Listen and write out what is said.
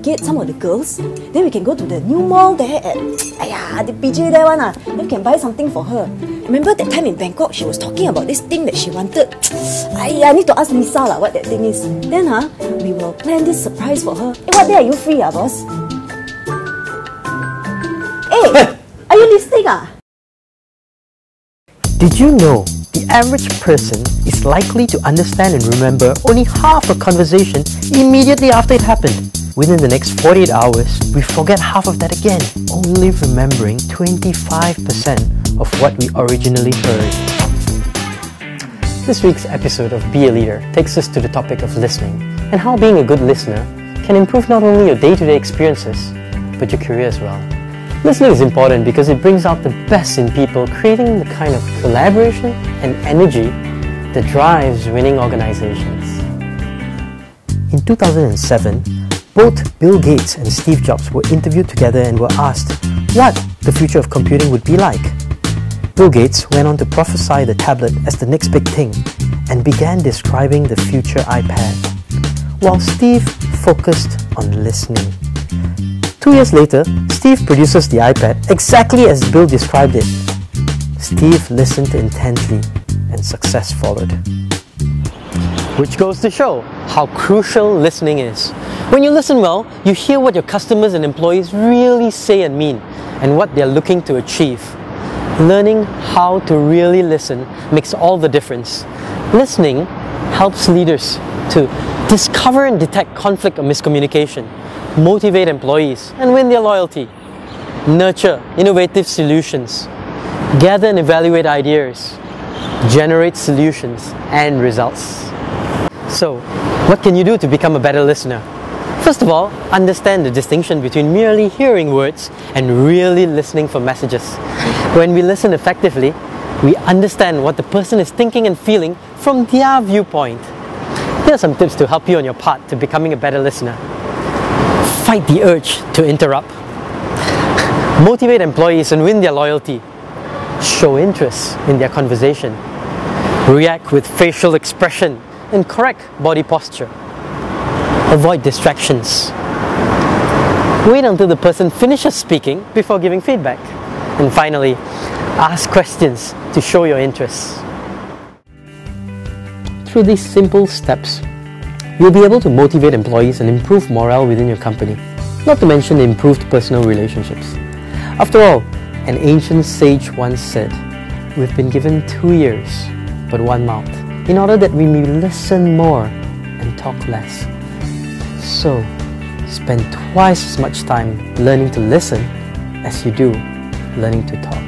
segregate some of the girls. Then we can go to the new mall there at the PJ there one. Then we can buy something for her. Remember that time in Bangkok, she was talking about this thing that she wanted. I need to ask Lisa what that thing is. Then we will plan this surprise for her. What day are you free, boss? Hey, are you listening? Did you know the average person is likely to understand and remember only half a conversation immediately after it happened? Within the next 48 hours, we forget half of that again, only remembering 25% of what we originally heard. This week's episode of Be a Leader takes us to the topic of listening and how being a good listener can improve not only your day-to-day experiences, but your career as well. Listening is important because it brings out the best in people, creating the kind of collaboration and energy that drives winning organizations. In 2007, both Bill Gates and Steve Jobs were interviewed together and were asked what the future of computing would be like. Bill Gates went on to prophesy the tablet as the next big thing and began describing the future iPad, while Steve focused on listening. 2 years later, Steve produces the iPad exactly as Bill described it. Steve listened intently and success followed. Which goes to show how crucial listening is. When you listen well, you hear what your customers and employees really say and mean, and what they're looking to achieve. Learning how to really listen makes all the difference. Listening helps leaders to discover and detect conflict or miscommunication, motivate employees and win their loyalty, nurture innovative solutions, gather and evaluate ideas, generate solutions and results. So, what can you do to become a better listener? First of all, understand the distinction between merely hearing words and really listening for messages. When we listen effectively, we understand what the person is thinking and feeling from their viewpoint. Here are some tips to help you on your path to becoming a better listener. Fight the urge to interrupt. Motivate employees and win their loyalty. Show interest in their conversation. React with facial expression and correct body posture. Avoid distractions. Wait until the person finishes speaking before giving feedback. And finally, ask questions to show your interest. Through these simple steps, you'll be able to motivate employees and improve morale within your company, not to mention improved personal relationships. After all, an ancient sage once said, "We've been given 2 ears, but 1 mouth, in order that we may listen more and talk less." So, spend twice as much time learning to listen as you do learning to talk.